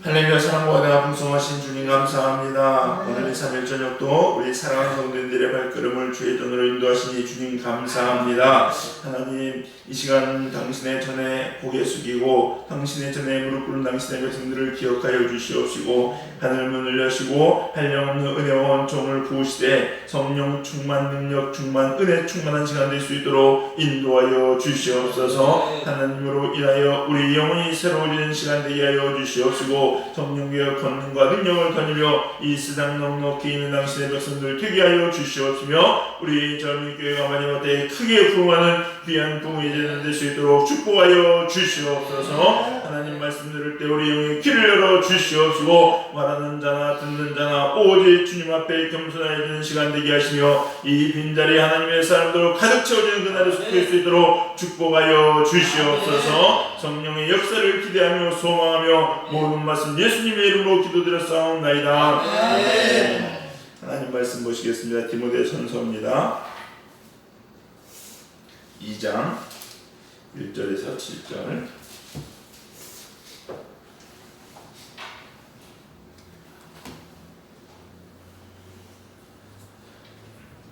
할렐루야. 사랑과 은혜가 풍성하신 주님 감사합니다. 오늘 이 3일 저녁도 우리 사랑하는 성도님들의 발걸음을 주의 전으로 인도하시니 주님 감사합니다. 하나님, 이 시간 당신의 전에 고개 숙이고 당신의 전에 무릎 꿇은 당신의 백성들을 기억하여 주시옵시고 하늘 문을 여시고 한량없는 은혜와 원총을 부으시되 성령 충만, 능력 충만, 은혜 충만한 시간 될 수 있도록 인도하여 주시옵소서. 하나님으로 인하여 우리 영혼이 새로워지는 시간 되게 하여 주시옵시고 성령의 권능과 능력을 거니며 이 세상 넉넉히 있는 당신의 백성들 되게 하여 주시옵시며 우리 전민교회가 마지막 때에 크게 부흥하는 귀한 부흥의 제자 될 수 있도록 축복하여 주시옵소서. 하나님 말씀 들을 때 우리 영의 귀를 열어 주시옵시고 말하는 자나 듣는 자나 오직 주님 앞에 겸손해지는 시간 되게 하시며 이 빈자리 하나님의 사람들로 가득 채워지는 그날을 속할 수 있도록 축복하여 주시옵소서. 성령의 역사를 기대하며 소망하며 모든 말씀 예수님의 이름으로 기도드렸사옵나이다. 하나님 말씀 보시겠습니다. 디모데전서입니다. 2장 1절에서 7절.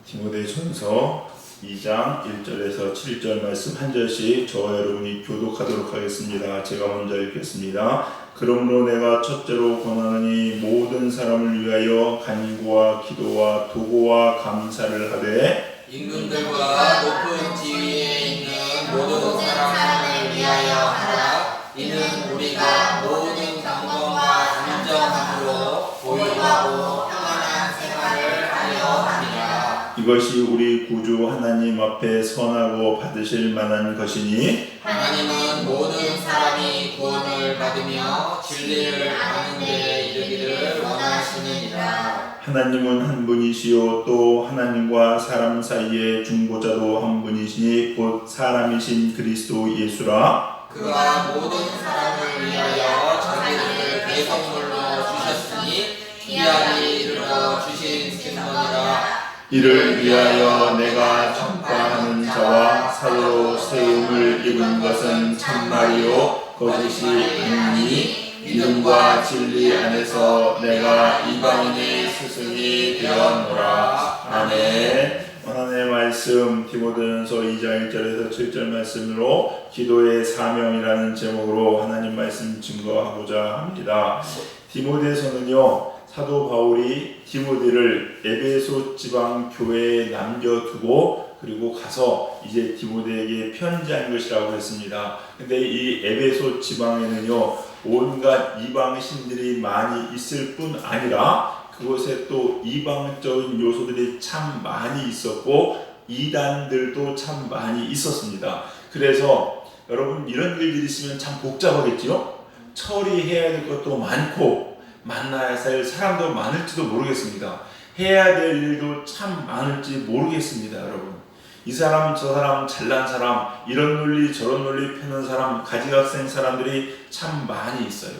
디모데전서 2장 1절에서 7절 말씀 한 절씩 저와 여러분이 교독하도록 하겠습니다. 제가 먼저 읽겠습니다. 그러므로 내가 첫째로 권하노니 모든 사람을 위하여 간구와 기도와 도고와 감사를 하되 임금들과 높은 지위에 있는 모든 사람을 위하여 하라. 이는 우리가 모든 경건과 안정함으로 고요하고 평안한 생활을 하려 함이라. 이것이 우리 구주 하나님 앞에 선하고 받으실 만한 것이니 하나님은 모든 사람이 구원을 받으며 진리를 아는 데 이르기를 원하시느니라. 하나님은 한 분이시요 또 하나님과 사람 사이의 중보자도 한 분이시니 곧 사람이신 그리스도 예수라. 그가 모든 사람을 위하여 자기를 대성물로 주셨으니 귀하게 이르러 주신 증거니라. 이를 위하여 내가 전파하는 자와 사도로 세움을 입은 것은 참말이요 거짓이 아니니 믿음과 진리 안에서 내가 이방인의 스승이 되었노라. 아멘. 하나님의 말씀 디모데전서 2장 1절에서 7절 말씀으로 기도의 사명이라는 제목으로 하나님 말씀 증거하고자 합니다. 디모데서는요, 사도 바울이 디모데를 에베소 지방 교회에 남겨두고 그리고 가서 이제 디모데에게 편지한 것이라고 했습니다. 근데 이 에베소 지방에는요, 온갖 이방신들이 많이 있을 뿐 아니라 그곳에 또 이방적인 요소들이 참 많이 있었고 이단들도 참 많이 있었습니다. 그래서 여러분 이런 일들이 있으면 참 복잡하겠지요? 처리해야 될 것도 많고 만나야 할 사람도 많을지도 모르겠습니다. 해야 될 일도 참 많을지 모르겠습니다. 여러분, 이 사람 저 사람 잘난 사람 이런 논리 저런 논리 펴는 사람 가지각생 사람들이 참 많이 있어요.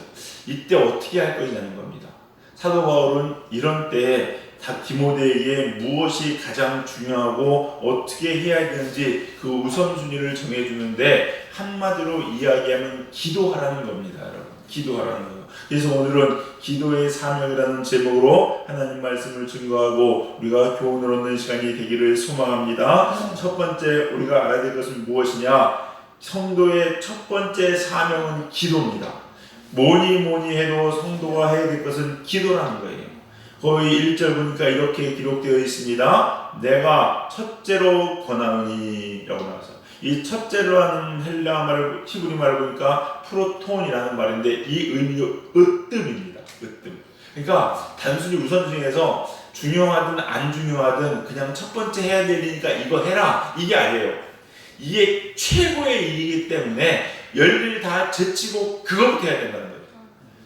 이때 어떻게 할 것이냐는 겁니다. 사도 바울은 이런 때에 다 디모데에게 무엇이 가장 중요하고 어떻게 해야 되는지 그 우선순위를 정해주는데 한마디로 이야기하면 기도하라는 겁니다. 여러분, 기도하라는 거예요. 그래서 오늘은 기도의 사명이라는 제목으로 하나님 말씀을 증거하고 우리가 교훈을 얻는 시간이 되기를 소망합니다. 첫 번째 우리가 알아야 될 것은 무엇이냐? 성도의 첫 번째 사명은 기도입니다. 뭐니 해도 성도가 해야 될 것은 기도라는 거예요. 거의 1절 보니까 이렇게 기록되어 있습니다. 내가 첫째로 권하노니 라고 나와서 이 첫째로 하는 헬라 말을 히브리 말을 보니까 프로톤이라는 말인데 이 의미가 으뜸입니다. 으뜸. 그러니까 단순히 우선순위에서 중요하든 안 중요하든 그냥 첫 번째 해야 될 일이니까 이거 해라 이게 아니에요. 이게 최고의 일이기 때문에 열일 다 제치고 그것부터 해야 된다는 거예요.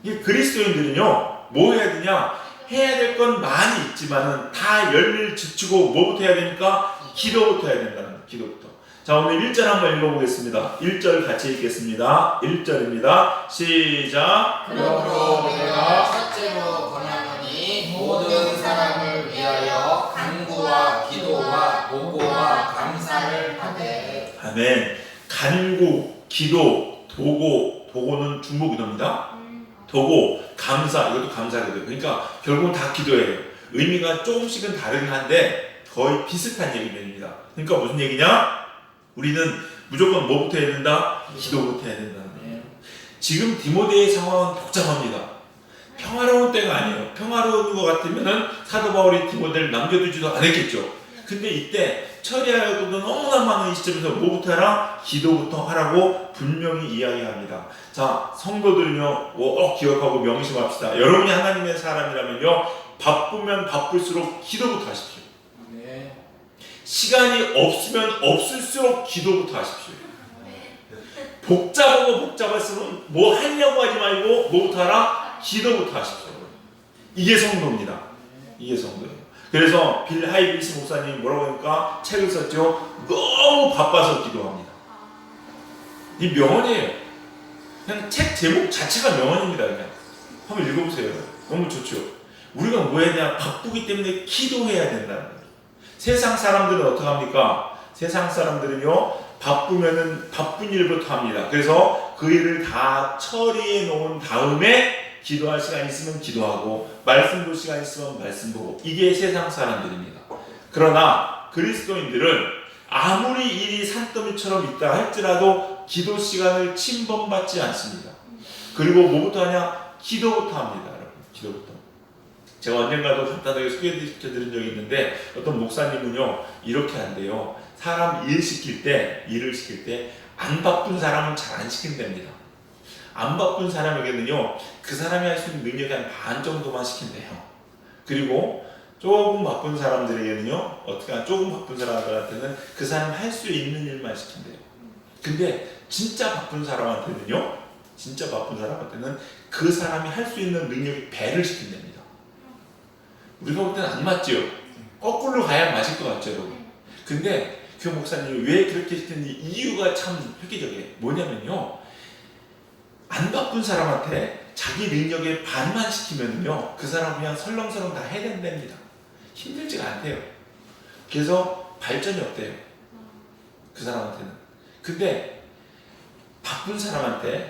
이 그리스도인들은요 뭐 해야 되냐? 해야 될 건 많이 있지만은 다 열일 제치고 뭐부터 해야 됩니까? 기도부터 해야 된다는 거예요. 기도부터. 자, 오늘 1절 한번 읽어보겠습니다. 1절 같이 읽겠습니다. 1절입니다. 시작. 그러므로 내가 첫째로 권하노니 모든 사람을 위하여 간구와 기도와 도고와 감사를 하되. 아멘. 간구, 기도, 도고는 중보기도입니다. 도고, 감사, 이것도 감사거든요. 그러니까 결국은 다 기도예요. 의미가 조금씩은 다르긴 한데 거의 비슷한 얘기입니다. 그러니까 무슨 얘기냐? 우리는 무조건 뭐부터 해야 된다? 기도부터 해야 된다는 거예요. 지금 디모데의 상황은 복잡합니다. 평화로운 때가 아니에요. 평화로운 것 같으면 사도 바울이 디모데를 남겨두지도 않았겠죠. 근데 이때 처리할 것도 너무나 많은 이 시점에서 뭐부터 하라? 기도부터 하라고 분명히 이야기합니다. 자, 성도들은요, 기억하고 명심합시다. 여러분이 하나님의 사람이라면요, 바쁘면 바쁠수록 기도부터 하십시오. 네. 시간이 없으면 없을수록 기도부터 하십시오. 복잡하고 복잡할수록 뭐 하려고 하지 말고 뭐부터 하라? 기도부터 하십시오. 이게 성도입니다. 이게 성도예요. 그래서 빌 하이빌스 목사님이 뭐라고 하니까 책을 썼죠. 너무 바빠서 기도합니다. 이 명언이에요. 그냥 책 제목 자체가 명언입니다. 그냥 한번 읽어보세요. 너무 좋죠. 우리가 뭐 해야 되냐? 바쁘기 때문에 기도해야 된다는 거예요. 세상 사람들은 어떻게 합니까? 세상 사람들은요, 바쁘면은 바쁜 일부터 합니다. 그래서 그 일을 다 처리해 놓은 다음에 기도할 시간 있으면 기도하고 말씀 볼 시간 있으면 말씀 보고, 이게 세상 사람들입니다. 그러나 그리스도인들은 아무리 일이 산더미처럼 있다 할지라도 기도 시간을 침범받지 않습니다. 그리고 뭐부터 하냐? 기도부터 합니다. 여러분, 기도부터. 제가 언젠가도 간단하게 소개시켜드린 적이 있는데, 어떤 목사님은요 이렇게 한대요. 사람 일을 시킬 때 안 바쁜 사람은 잘 안 시킨답니다. 안 바쁜 사람에게는요, 그 사람이 할 수 있는 능력이 한 반 정도만 시킨대요. 그리고 조금 바쁜 사람들에게는요, 조금 바쁜 사람들한테는 그 사람이 할 수 있는 일만 시킨대요. 근데 진짜 바쁜 사람한테는 그 사람이 할 수 있는 능력이 배를 시킨답니다. 우리가 볼 때는 안 맞죠? 거꾸로 가야 맞을 것 같죠, 여러분? 근데 그 목사님이 왜 그렇게 시켰는지 이유가 참 획기적이에요. 뭐냐면요, 안 바쁜 사람한테 자기 능력의 반만 시키면요, 그 사람 그냥 설렁설렁 다 해낸답니다. 힘들지가 않대요. 그래서 발전이 없대요, 그 사람한테는. 근데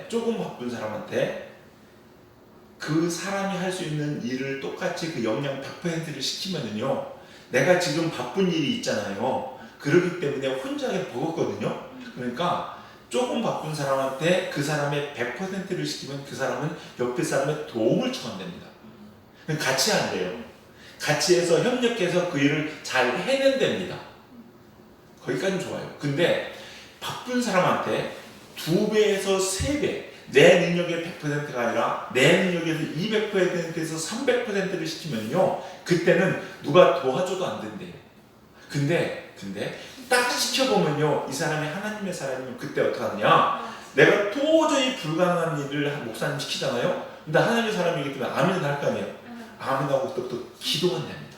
조금 바쁜 사람한테 그 사람이 할 수 있는 일을 똑같이 그 역량 100%를 시키면은요, 내가 지금 바쁜 일이 있잖아요. 그렇기 때문에 혼자 하기 버겁거든요. 그러니까 조금 바쁜 사람한테 그 사람의 100%를 시키면 그 사람은 옆에 사람의 도움을 청한답니다. 같이 한대요. 같이 해서 협력해서 그 일을 잘 해낸답니다. 거기까지는 좋아요. 근데 바쁜 사람한테 2배에서 3배, 내 능력의 100%가 아니라 내 능력에서 200%에서 300%를 시키면요, 그때는 누가 도와줘도 안 된대요. 근데 딱 시켜보면요, 이 사람이 하나님의 사람이면 그때 어떻게 하느냐? 내가 도저히 불가능한 일을 목사님 시키잖아요. 근데 하나님의 사람이기 때문에 아멘을 할 거 아니에요. 아멘하고 그때부터 기도한답니다.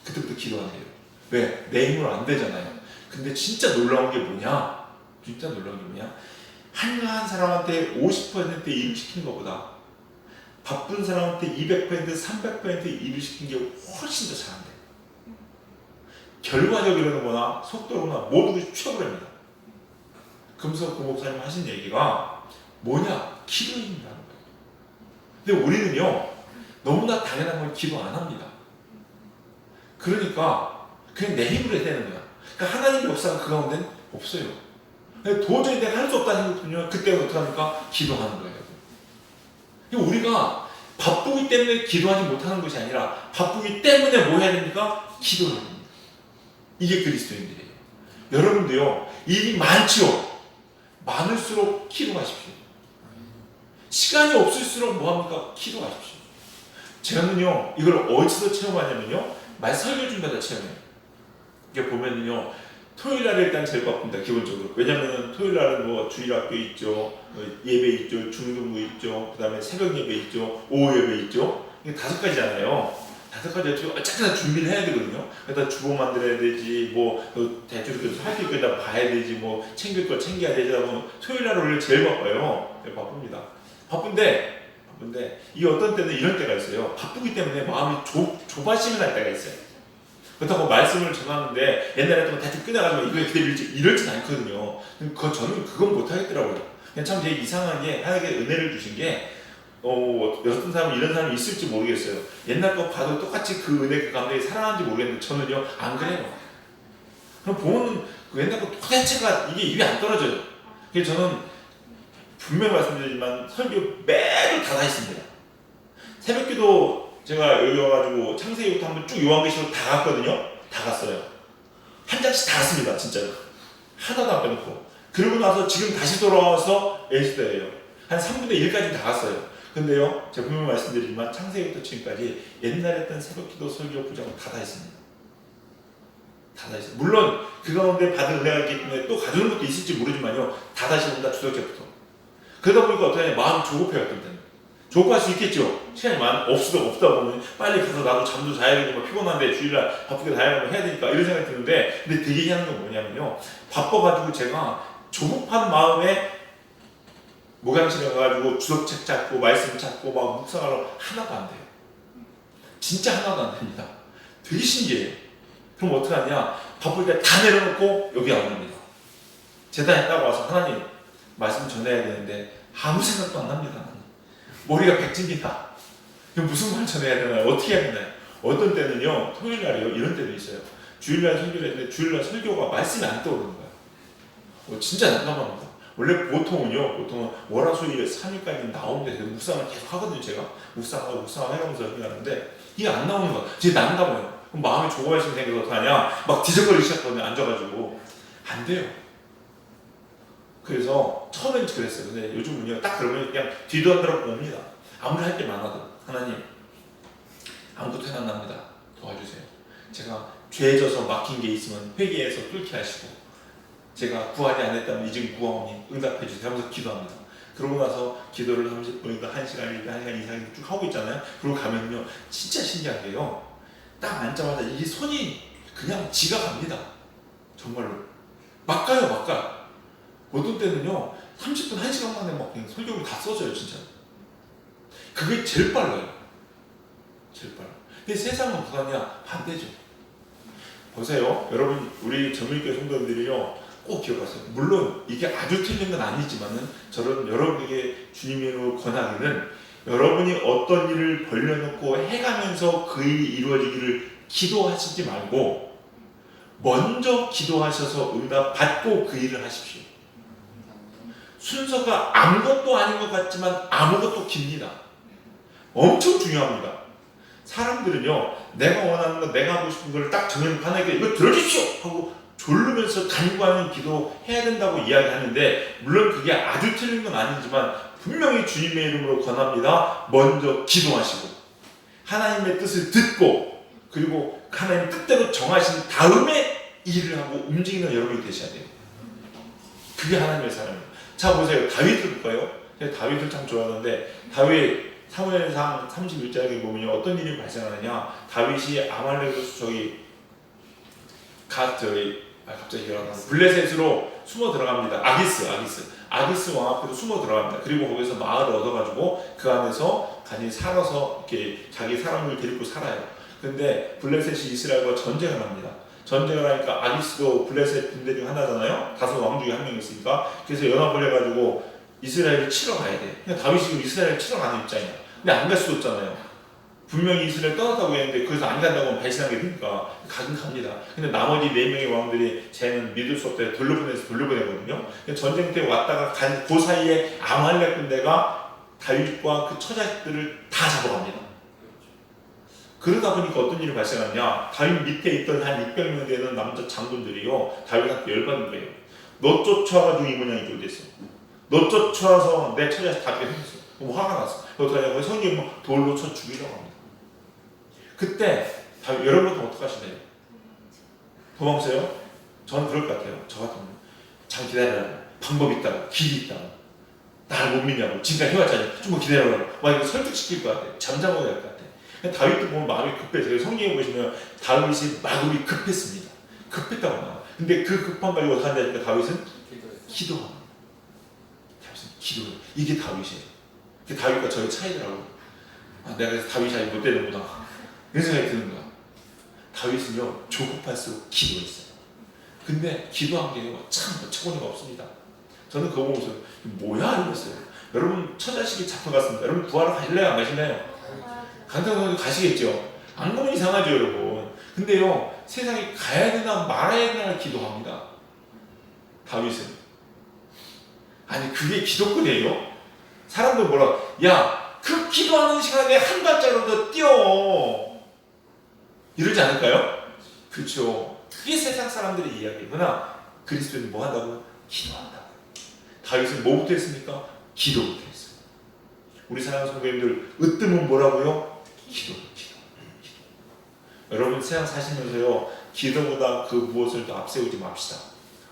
그때부터 기도한대요. 왜? 내 힘으로 안 되잖아요. 근데 진짜 놀라운 게 뭐냐? 한가한 사람한테 50% 일을 시킨 것보다 바쁜 사람한테 200%, 300% 일을 시킨 게 훨씬 더 잘한대. 결과적으로는 뭐나 속도로나 모두 취업을 합니다. 그러면서 그 목사님 하신 얘기가 뭐냐? 기도입니다. 근데 우리는요, 너무나 당연한 걸 기도 안 합니다. 그러니까 그냥 내 힘으로 해야 되는 거야. 그러니까 하나님의 역사가 그 가운데는 없어요. 도저히 내가 할 수 없다는 생각이면 그때 어떻게 합니까? 기도하는 거예요. 우리가 바쁘기 때문에 기도하지 못하는 것이 아니라 바쁘기 때문에 뭐 해야 됩니까? 기도를 합니다. 이게 그리스도인들이에요. 여러분도요, 일이 많죠? 많을수록 기도하십시오. 시간이 없을수록 뭐합니까? 기도하십시오. 저는요, 이걸 어디서 체험하냐면요, 설교 준비하다 체험해요. 이게 보면은요, 토요일날에 일단 제일 바쁩니다. 기본적으로. 왜냐면 토요일날은 뭐 주일학교 있죠, 예배 있죠, 중등부 있죠, 그 다음에 새벽 예배 있죠, 오후 예배 있죠. 이게 5가지잖아요. 5가지 어쨌든 준비를 해야 되거든요. 그러다 주보 만들어야 되지, 뭐 대충 할 게 있다 봐야 되지, 뭐 챙길 거 챙겨야 되지. 하면 토요일날 원래 제일 바빠요. 바쁩니다. 바쁜데 이 어떤 때는 이런 때가 있어요. 바쁘기 때문에 마음이 좁아지면 할 때가 있어요. 그렇다고 말씀을 전하는데 옛날에 또 대충 끊어가지고 이거에 그대로 이럴진 않거든요. 저는 그건 못하겠더라고요. 그냥 참 되게 이상하게 하나님께 은혜를 주신 게 어떤 사람은 이런 사람이 있을지 모르겠어요. 옛날 거 봐도 똑같이 그 은혜 그 감동이 살아나는지 모르겠는데 저는요 안 그래요. 그럼 보면 그 옛날 거 도대체가 이게 입이 안 떨어져요. 그래서 저는 분명히 말씀드리지만 설교 매주 다 있습니다. 새벽기도 제가 여기 와가지고 창세기부터 한번 쭉 요한계시록 다 갔거든요. 다 갔어요. 한 장씩 다 갔습니다. 진짜로. 하나도 안 빼놓고. 그러고 나서 지금 다시 돌아와서 에스더예요. 한 3분의 1까지 다 갔어요. 근데요, 제가 분명히 말씀드리지만 창세기부터 지금까지 옛날에 했던 새벽기도 설교 부장은 다 했습니다. 다 했어요. 물론 그 가운데 받은 은혜가 있기 때문에 또 가져오는 것도 있을지 모르지만요, 다 다시 본다 주석제부터. 그러다 보니까 어떻게 하냐, 마음 조급해요. 어떤 때는. 조급할 수 있겠죠. 시간이 없다 보면 빨리 가서 나도 잠도 자야겠지만 피곤한데 주일날 바쁘게 해야 되니까 이런 생각이 드는데, 근데 되게 희한한 건 뭐냐면요, 바빠가지고 제가 조급한 마음에 목양실에 가가지고 주석책 찾고 말씀 찾고 막 묵상하러 하나도 안 돼요. 진짜 하나도 안 됩니다. 되게 신기해요. 그럼 어떻게 하냐, 바쁠 때 다 내려놓고 여기 안 옵니다. 재단에 따고 와서 하나님 말씀 전해야 되는데 아무 생각도 안 납니다. 머리가 백지입니다. 무슨 말 전해야 되나요? 어떻게 해야 되나요? 어떤 때는요, 토요일날이요, 이런 때도 있어요. 주일날 설교를 했는데 주일날 설교가 말씀이 안 떠오르는 거예요. 진짜 난감합니다. 원래 보통은 월화수일 3일까지 나오는데 묵상을 계속 하거든요. 제가 묵상하고 해가면서 설교하는데 이게 안 나오는 거야. 되게 난감해요. 그럼 마음이 조급해지는 생각이 어떡하냐, 막 뒤적거리기 시작하거든요. 앉아가지고 안 돼요. 그래서 처음엔 그랬어요. 근데 요즘은요, 딱 그러면 그냥 뒤도 안 돌아보고 옵니다. 아무리 할 게 많아도 하나님 아무것도 생각 안 납니다. 도와주세요. 제가 죄져서 막힌 게 있으면 회개해서 뚫게 하시고, 제가 구하지 않았다면 이제 구하오니 응답해 주세요 하면서 기도합니다. 그러고 나서 기도를 30분이든 1시간 이상 쭉 하고 있잖아요. 그러고 가면요, 진짜 신기한 게요, 딱 앉자마자 이게 손이 그냥 지가 갑니다. 정말로 막 가요. 어떤 때는요 30분 1시간 만에 막 그냥 설교를 다 써줘요. 진짜 그게 제일 빨라요. 근데 세상은 어떡하냐, 반대죠. 보세요, 여러분, 우리 전민교회 성도들이요 꼭 기억하세요. 물론 이게 아주 틀린 건 아니지만은 저는 여러분에게 주님으로 권하기는, 여러분이 어떤 일을 벌려놓고 해가면서 그 일이 이루어지기를 기도하시지 말고 먼저 기도하셔서 응답 받고 그 일을 하십시오. 순서가 아무것도 아닌 것 같지만 아무것도 깁니다. 엄청 중요합니다. 사람들은요, 내가 원하는 거, 내가 하고 싶은 걸 딱 정해놓고 하나님께 이거 들어주십시오 하고 졸르면서 간구하는 기도 해야 된다고 이야기하는데, 물론 그게 아주 틀린 건 아니지만 분명히 주님의 이름으로 권합니다. 먼저 기도하시고 하나님의 뜻을 듣고, 그리고 하나님 뜻대로 정하신 다음에 일을 하고 움직이는 여러분이 되셔야 돼요. 그게 하나님의 사람이에요. 자, 보세요. 다윗을 볼까요? 제가 다윗을 참 좋아하는데, 다윗 사무엘상 31장에 보면 어떤 일이 발생하느냐, 다윗이 아말렉 갑자기 기억나는 블레셋으로 숨어 들어갑니다. 아기스 왕 앞에서 숨어 들어갑니다. 그리고 거기서 마을을 얻어가지고 그 안에서 간이 살아서 이렇게 자기 사람을 데리고 살아요. 근데 블레셋이 이스라엘과 전쟁을 합니다. 전쟁을 하니까 아기스도 블레셋 군대 중 하나잖아요. 다섯 왕 중에 한 명 있으니까. 그래서 연합을 해가지고 이스라엘을 치러 가야 돼. 그냥 다윗이 지금 이스라엘을 치러 가는 입장이야. 근데 안 갈 수도 없잖아요. 분명히 이스라엘 떠났다고 했는데 거기서 안 간다고 하면 배신하게 되니까 가긴 갑니다. 근데 나머지 4명의 왕들이 쟤는 믿을 수 없다 돌려보내거든요. 전쟁 때 왔다가 간 그 사이에 아말렉 군대가 다윗과 그 처자식들을 다 잡아갑니다. 그러다 보니까 어떤 일이 발생하냐, 다윗 밑에 있던 한 600명 되는 남자 장군들이요, 다윗한테 열받은 거예요. 너 쫓아가지고 이 모양이 좀 됐어. 너 쫓아와서 내 처자식 다 죽였어. 너무 화가 났어. 어떡하냐고 성경이 막 돌로 쳐 죽이라고 합니다. 그때 여러분은 어떡하시나요? 도망쳐요? 저는 그럴 것 같아요. 저 같으면 잠 기다려라. 방법이 있다고, 길이 있다고, 나를 못 믿냐고, 지금까지 해왔잖아요. 좀만 기다려라. 막 이거 설득시킬 것 같아. 잠잠하게 할 것 같아. 다윗도 보면 마음이 급해져요. 성경에 보시면 다윗이 마음이 급했습니다. 급했다고 나와요. 근데 그 급한 가지고 어떻게 하냐니까 다윗은 기도합니다. 기도해요. 이게 다윗이에요. 이게 다윗과 저의 차이더라고요. 내가 그래서 다윗이 아직 못 되는구나, 이런 생각이 드는 거야. 다윗은요, 조급할수록 기도했어요. 근데 기도한 게 참 어처구니가 없습니다. 저는 그거 보면서 뭐야 이랬어요. 여러분 처자식이 잡혀갔습니다. 여러분 구하러 가실래요? 안 가실래요? 강타선 가시겠죠. 안 가면 이상하죠 여러분. 근데요 세상에 가야 되나 말아야 되나 기도합니다. 다윗은. 아니 그게 기도권이에요? 사람들 뭐라 야 그 기도하는 시간에 한 발자국 더 뛰어 이러지 않을까요? 그렇죠. 그게 세상 사람들의 이야기구나. 그리스도는 뭐 한다고? 기도한다고. 다윗은 뭐부터 했습니까? 기도부터 했어요. 우리 사랑하는 성도님들 으뜸은 뭐라고요? 기도. 여러분 세상 사시면서요 기도보다 그 무엇을 더 앞세우지 맙시다.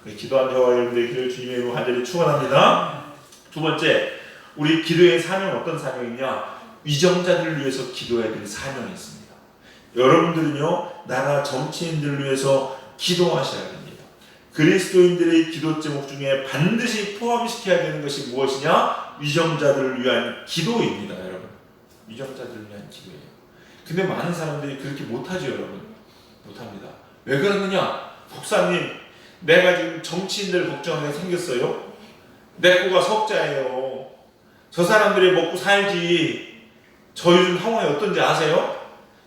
우리 기도한 저와 여러분들의 기도를 주님의 이름으로 간절히 축원합니다. 두 번째, 우리 기도의 사명 어떤 사명이냐? 위정자들을 위해서 기도해야 될 사명이 있습니다. 여러분들은요 나라 정치인들을 위해서 기도하셔야 됩니다. 그리스도인들의 기도 제목 중에 반드시 포함시켜야 되는 것이 무엇이냐? 위정자들을 위한 기도입니다. 여러분 위정자들을 위한 기도예요. 근데 많은 사람들이 그렇게 못하죠 여러분. 못합니다. 왜 그러느냐? 목사님 내가 지금 정치인들 걱정하게 생겼어요. 내 꼬가 석자예요. 저 사람들이 먹고 살지. 저 요즘 상황이 어떤지 아세요?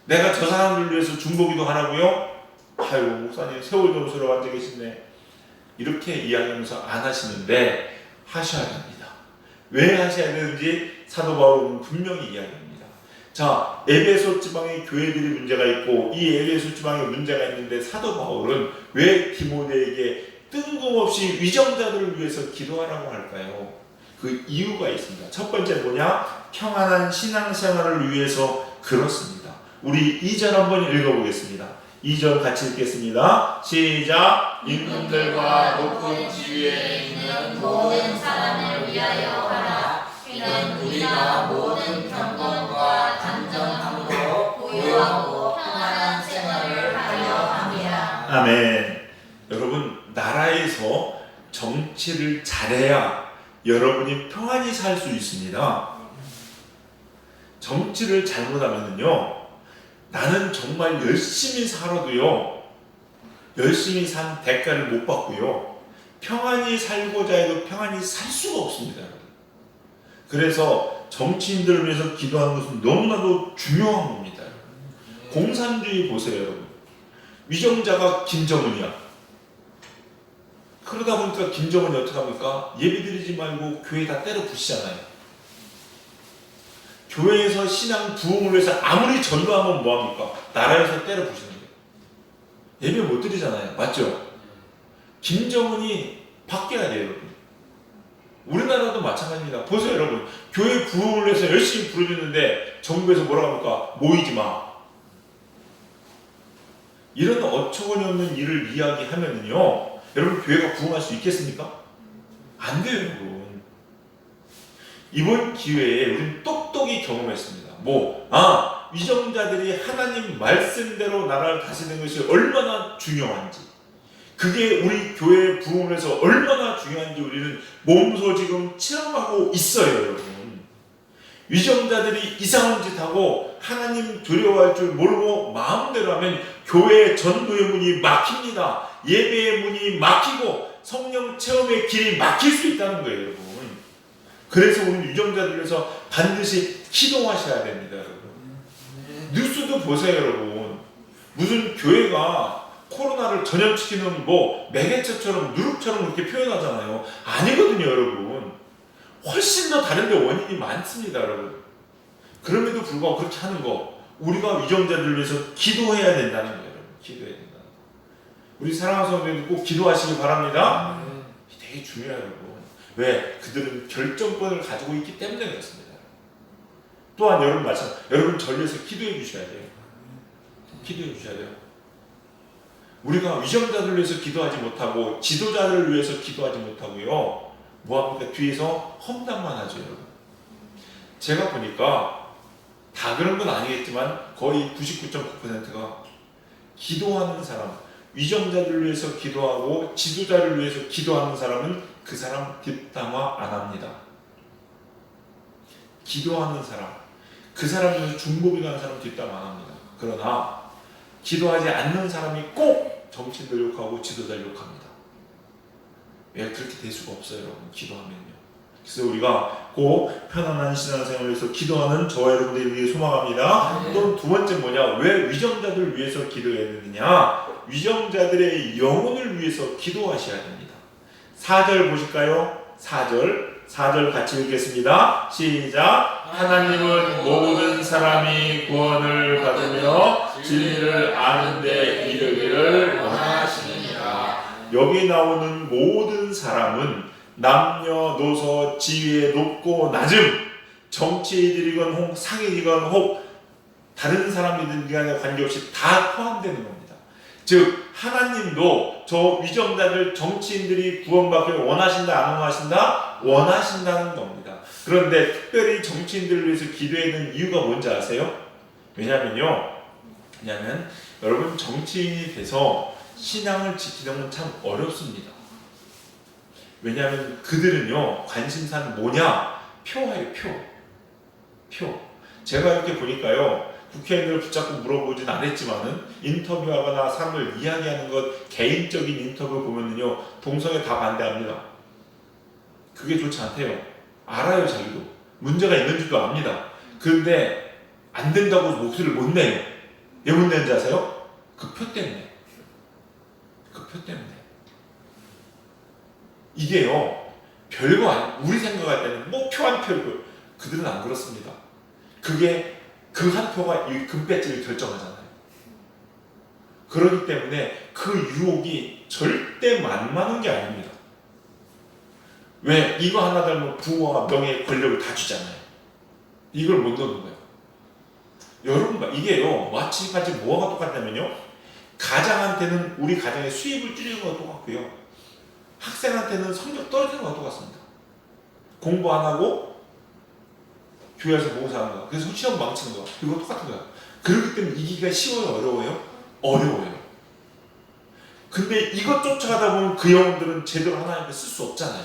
내가 저 사람들을 위해서 중보기도 하라고요? 아유 목사님 세월점수로 앉아 계시네. 이렇게 이야기하면서 안 하시는데 하셔야 됩니다. 왜 하셔야 되는지 사도 바울은 분명히 이야기합니다. 자, 에베소 지방의 교회들이 문제가 있고 이 에베소 지방에 문제가 있는데 사도 바울은 왜 디모데에게 뜬금없이 위정자들을 위해서 기도하라고 할까요? 그 이유가 있습니다. 첫 번째 뭐냐? 평안한 신앙생활을 위해서 그렇습니다. 우리 2절 한번 읽어보겠습니다. 2절 같이 읽겠습니다. 시작. 임금들과 높은 지위에 있는 모든 사람을 위하여 하라. 이는 우리가 모든 경건과 단정함으로 고요하고 평안한 생활을 하려 함이라. 아멘. 여러분 나라에서 정치를 잘해야 여러분이 평안히 살 수 있습니다. 정치를 잘못하면요 나는 정말 열심히 살아도요 열심히 산 대가를 못 받고요 평안히 살고자 해도 평안히 살 수가 없습니다. 그래서 정치인들을 위해서 기도하는 것은 너무나도 중요한 겁니다. 공산주의 보세요 여러분. 위정자가 김정은이야. 그러다 보니까 김정은이 어떻게 합니까? 예배드리지 말고 교회 다 때려 부시잖아요. 교회에서 신앙 부흥을 위해서 아무리 전도하면 뭐합니까? 나라에서 때려 부시는 거예요. 예배 못 드리잖아요. 맞죠? 김정은이 바뀌어야 돼요 여러분. 우리나라도 마찬가지입니다. 보세요 여러분. 교회 부흥을 위해서 열심히 부르짖는데 정부에서 뭐라고 합니까? 모이지 마. 이런 어처구니 없는 일을 이야기하면은요 여러분 교회가 부흥할 수 있겠습니까? 안 돼요 여러분. 이번 기회에 우리는 똑똑히 경험했습니다. 위정자들이 하나님 말씀대로 나라를 다스리는 것이 얼마나 중요한지, 그게 우리 교회의 부흥을 해서 얼마나 중요한지 우리는 몸소 지금 체험하고 있어요 여러분. 위정자들이 이상한 짓 하고 하나님 두려워할 줄 모르고 마음대로 하면 교회의 전도의 문이 막힙니다. 예배의 문이 막히고 성령 체험의 길이 막힐 수 있다는 거예요 여러분. 그래서 우리 위정자들 위해서 반드시 기도하셔야 됩니다 여러분. 뉴스도 보세요 여러분. 무슨 교회가 코로나를 전염시키는 매개체처럼 누룩처럼 그렇게 표현하잖아요. 아니거든요 여러분. 훨씬 더 다른 데 원인이 많습니다 여러분. 그럼에도 불구하고 그렇게 하는 거, 우리가 위정자들을 위해서 기도해야 된다는 거예요 여러분. 기도해야 된다. 우리 사랑하는 성도님들 꼭 기도하시기 바랍니다. 되게 중요해요 여러분. 왜? 그들은 결정권을 가지고 있기 때문에 그렇습니다. 또한 여러분 여러분 전례에서 기도해 주셔야 돼요. 기도해 주셔야 돼요. 우리가 위정자들을 위해서 기도하지 못하고 지도자들을 위해서 기도하지 못하고요 뭐합니까? 뒤에서 험담만 하죠 여러분. 제가 보니까 다 그런 건 아니겠지만 거의 99.9%가 기도하는 사람, 위정자들을 위해서 기도하고 지도자를 위해서 기도하는 사람은 그 사람 뒷담화 안 합니다. 기도하는 사람, 그 사람 위해서 중보기도 하는 사람 뒷담화 안 합니다. 그러나 기도하지 않는 사람이 꼭 정치인들 욕하고 지도자를 욕합니다. 왜? 그렇게 될 수가 없어요 여러분. 기도하면요 그래서 우리가 꼭 편안한 신앙생활을 위해서 기도하는 저와 여러분들에게 소망합니다. 또 두 번째 뭐냐? 왜 위정자들을 위해서 기도해야 되느냐? 위정자들의 영혼을 위해서 기도하셔야 됩니다. 4절 보실까요? 4절 같이 읽겠습니다. 시작. 하나님은 모든 사람이 구원을 받으며 진리를 아는 데 이르기를 원하시느니라. 여기 나오는 모든 사람은 남녀노소 지위의 높고 낮음, 정치인이건 혹 상인이건 혹 다른 사람이든 간에 관계없이 다 포함되는 겁니다. 즉 하나님도 저 위정자들 정치인들이 구원받기를 원하신다 안 원하신다? 원하신다는 겁니다. 그런데 특별히 정치인들을 위해서 기도해야 되는 이유가 뭔지 아세요? 왜냐면 여러분 정치인이 돼서 신앙을 지키는 건 참 어렵습니다. 왜냐하면 그들은요 관심사는 뭐냐? 표예요. 표. 제가 이렇게 보니까요 국회의원을 붙잡고 물어보진 않았지만은 인터뷰하거나 사람들 이야기하는 것 개인적인 인터뷰 보면은요 동성애 다 반대합니다. 그게 좋지 않대요. 알아요. 자기도 문제가 있는 줄도 압니다. 그런데 안 된다고 목소리를 못 내요. 왜 못 내는지 아세요? 그 표 때문에. 이게요 별거 아니에요. 우리 생각할 때는 뭐 표 한 표고 그들은 안 그렇습니다. 그게 그 한 표가 이 금배지를 결정하잖아요. 그렇기 때문에 그 유혹이 절대 만만한 게 아닙니다. 왜? 이거 하나 달면 부와 명예, 권력을 다 주잖아요. 이걸 못 넣는 거예요. 여러분 이게요 마치 뭐가 똑같냐면요 가장한테는 우리 가정의 수입을 줄이는 것과 똑같고요 학생한테는 성적 떨어지는 것과 똑같습니다. 공부 안 하고 교회에서 봉사하는 거. 그래서 시험 망치는 거. 이거 똑같은 거야. 그렇기 때문에 이기기가 쉬워요? 어려워요? 어려워요. 근데 이것 쫓아가다 보면 그 영혼들은 제대로 하나님께 쓸 수 없잖아요.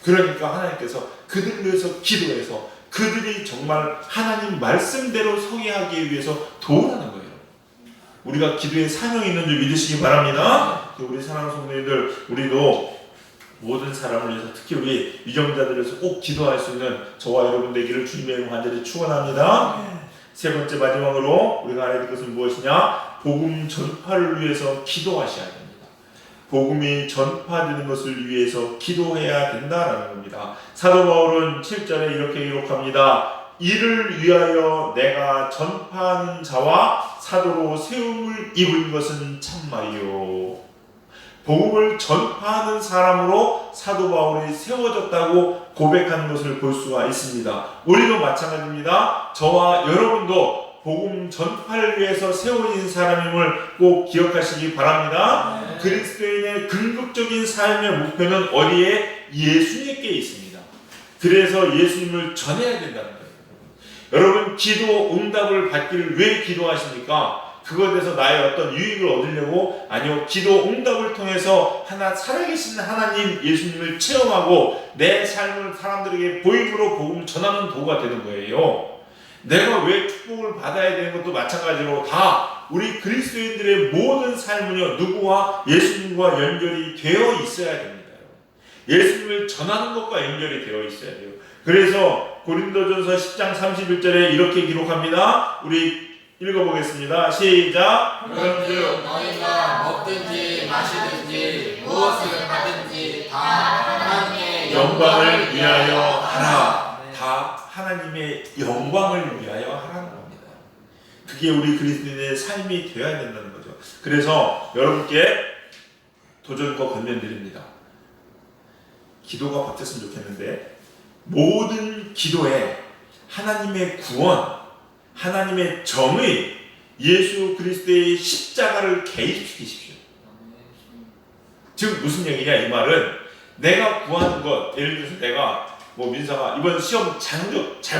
그러니까 하나님께서 그들을 위해서 기도해서 그들이 정말 하나님 말씀대로 서게 하기 위해서 도우라는 거예요. 우리가 기도에 사명이 있는 줄 믿으시기 바랍니다. 우리 사랑하는 성도님들, 우리도 모든 사람을 위해서 특히 우리 위정자들을 위해서 꼭 기도할 수 있는 저와 여러분 되기를 주님의 이름 간절히 축원합니다. 세 번째 마지막으로 우리가 알아야 될 것은 무엇이냐? 복음 전파를 위해서 기도하셔야 됩니다. 복음이 전파되는 것을 위해서 기도해야 된다라는 겁니다. 사도 바울은 7절에 이렇게 기록합니다. 이를 위하여 내가 전파하는 자와 사도로 세움을 입은 것은 참말이요. 복음을 전파하는 사람으로 사도 바울이 세워졌다고 고백하는 것을 볼 수가 있습니다. 우리도 마찬가지입니다. 저와 여러분도 복음 전파를 위해서 세워진 사람임을 꼭 기억하시기 바랍니다. 그리스도인의 궁극적인 삶의 목표는 어디에? 예수님께 있습니다. 그래서 예수님을 전해야 된다는 거예요. 여러분 기도 응답을 받기를 왜 기도하십니까? 그것에 대해서 나의 어떤 유익을 얻으려고? 아니요. 기도 응답을 통해서 살아계신 하나님 예수님을 체험하고 내 삶을 사람들에게 보임으로 복음을 전하는 도구가 되는 거예요. 내가 왜 축복을 받아야 되는 것도 마찬가지로 다 우리 그리스도인들의 모든 삶은요 누구와? 예수님과 연결이 되어 있어야 됩니다. 예수님을 전하는 것과 연결이 되어 있어야 돼요. 그래서 고린도전서 10장 31절에 이렇게 기록합니다. 우리 읽어보겠습니다. 시작. 그런즉 너희가 먹든지 마시든지 무엇을 하든지 다 하나님의 영광을 위하여 하라. 다 하나님의 영광을 위하여 하라는 겁니다. 그게 우리 그리스도인의 삶이 되어야 된다는 거죠. 그래서 여러분께 도전과 권면드립니다. 기도가 바뀌었으면 좋겠는데 모든 기도에 하나님의 구원, 하나님의 정의, 예수 그리스도의 십자가를 개입시키십시오. 즉 무슨 얘기냐 이 말은 내가 구하는 것, 예를 들어서 내가 민사가 이번 시험 잘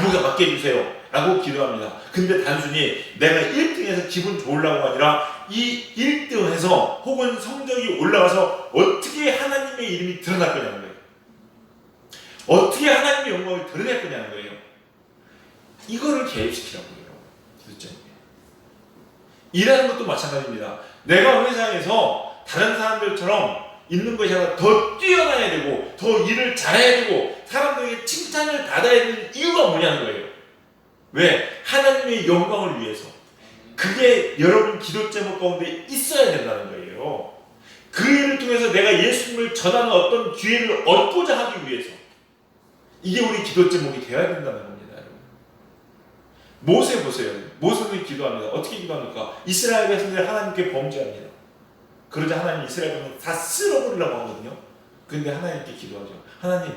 보게 받게 해주세요 라고 기도합니다. 근데 단순히 내가 1등해서 기분 좋으려고 아니라 이 1등해서 혹은 성적이 올라가서 어떻게 하나님의 이름이 드러날 거냐는 거예요. 어떻게 하나님의 영광을 드러낼 거냐는 거예요. 이거를 개입시키라고요. 그렇죠? 일하는 것도 마찬가지입니다. 내가 회사에서 다른 사람들처럼 있는 것이 아니라 더 뛰어나야 되고 더 일을 잘해야 되고 사람들에게 칭찬을 받아야 되는 이유가 뭐냐는 거예요. 왜? 하나님의 영광을 위해서. 그게 여러분 기도 제목 가운데 있어야 된다는 거예요. 그 일을 통해서 내가 예수님을 전하는 어떤 기회를 얻고자 하기 위해서. 이게 우리 기도 제목이 되어야 된다는 겁니다. 여러분. 모세 보세요. 모세는 기도합니다. 어떻게 기도합니까? 이스라엘 백성들이 하나님께 범죄합니다. 그러자 하나님 이스라엘 백성을 다 쓸어버리려고 하거든요. 근데 하나님께 기도하죠. 하나님,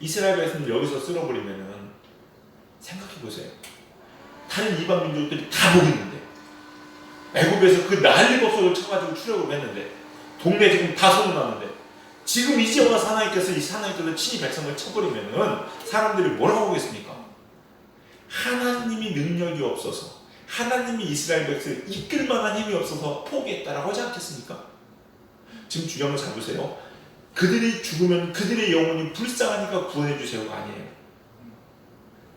이스라엘 백성을 여기서 쓸어버리면은 생각해보세요. 다른 이방 민족들이 다 보고 있는데 애굽에서 그 난리법석을 쳐가지고 출애굽을 했는데 동네 지금 다 소문났는데 지금 이제 와서 하나님께서 이 하나님께서 친히 백성을 쳐버리면은 사람들이 뭐라고 하겠습니까? 하나님이 능력이 없어서 하나님이 이스라엘 백성을 이끌 만한 힘이 없어서 포기했다라고 하지 않겠습니까? 지금 주경을 잡으세요. 그들이 죽으면 그들의 영혼이 불쌍하니까 구원해 주세요가 아니에요.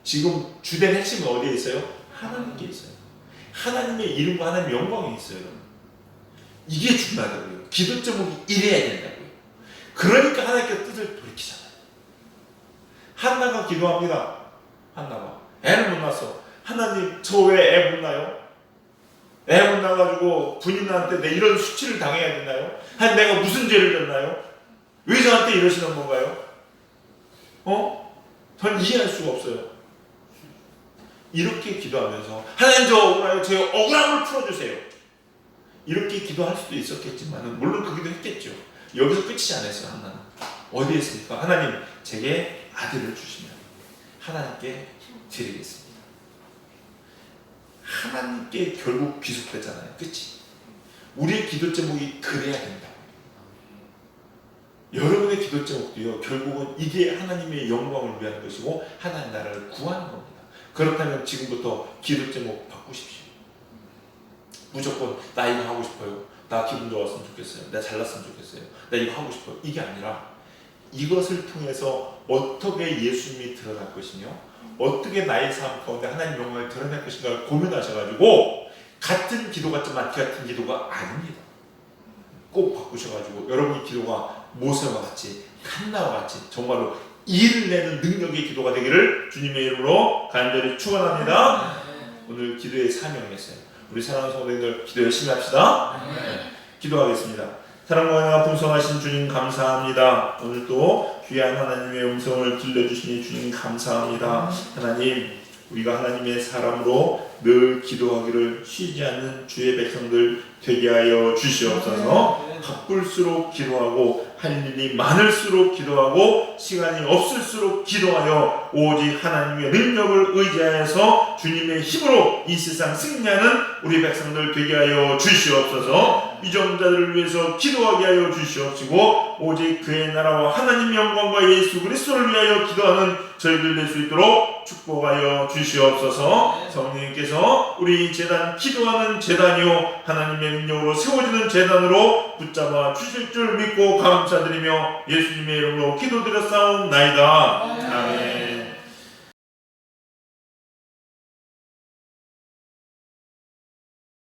지금 주된 핵심은 어디에 있어요? 하나님께 있어요. 하나님의 이름과 하나님의 영광이 있어요. 이게 중요하다고요. 기도 제목이 이래야 된다고요. 그러니까 하나님께 뜻을 돌이키잖아요. 한나가 기도합니다. 한나가 애를 못 낳았어. 하나님, 저 왜 애 못 낳아요? 애 못 낳아가지고 부인한테 내 이런 수치를 당해야 되나요? 한 내가 무슨 죄를 졌나요? 왜 저한테 이러시는 건가요? 전 이해할 수가 없어요. 이렇게 기도하면서 하나님, 저 억울해요. 제 억울함을 풀어주세요. 이렇게 기도할 수도 있었겠지만 물론 그 기도 했겠죠. 여기서 끝이지 않았어요. 하나는 어디에 있습니까? 하나님, 제게 아들을 주시면 하나님께 드리겠습니다. 하나님께 결국 귀속되잖아요. 그치? 우리의 기도 제목이 그래야 된다. 여러분의 기도 제목도요, 결국은 이게 하나님의 영광을 위한 것이고 하나님 나라를 구하는 겁니다. 그렇다면 지금부터 기도 제목 바꾸십시오. 무조건 나 이거 하고 싶어요. 나 기분 좋았으면 좋겠어요. 나 잘났으면 좋겠어요. 나 이거 하고 싶어요. 이게 아니라 이것을 통해서 어떻게 예수님이 드러날 것이며 어떻게 나의 삶 가운데 하나님 영광을 드러낼 것인가 고민하셔가지고 같은 기도 같지만 같은 기도가 아닙니다. 꼭 바꾸셔가지고 여러분의 기도가 모세와 같이 한나와 같이 정말로 일을 내는 능력의 기도가 되기를 주님의 이름으로 간절히 축원합니다. 오늘 기도의 사명이었어요. 우리 사랑하는 성도님들 기도 열심히 합시다. 기도하겠습니다. 사랑과 풍성하신 주님 감사합니다. 오늘 또 귀한 하나님의 음성을 들려주시니 주님 감사합니다. 하나님, 우리가 하나님의 사람으로 늘 기도하기를 쉬지 않는 주의 백성들 되게 하여 주시옵소서. 바쁠수록 기도하고 할 일이 많을수록 기도하고 시간이 없을수록 기도하여 오직 하나님의 능력을 의지하여서 주님의 힘으로 이 세상 승리하는 우리 백성들 되게 하여 주시옵소서. 유정자들을 위해서 기도하게 하여 주시옵시고 오직 그의 나라와 하나님의 영광과 예수 그리스도를 위하여 기도하는 저희들 될 수 있도록 축복하여 주시옵소서. 성령님께서 우리 재단 기도하는 재단이요 하나님의 능력으로 세워지는 재단으로 붙잡아 주실 줄 믿고 감사드리며 예수님의 이름으로 기도드렸사옵나이다. 아멘.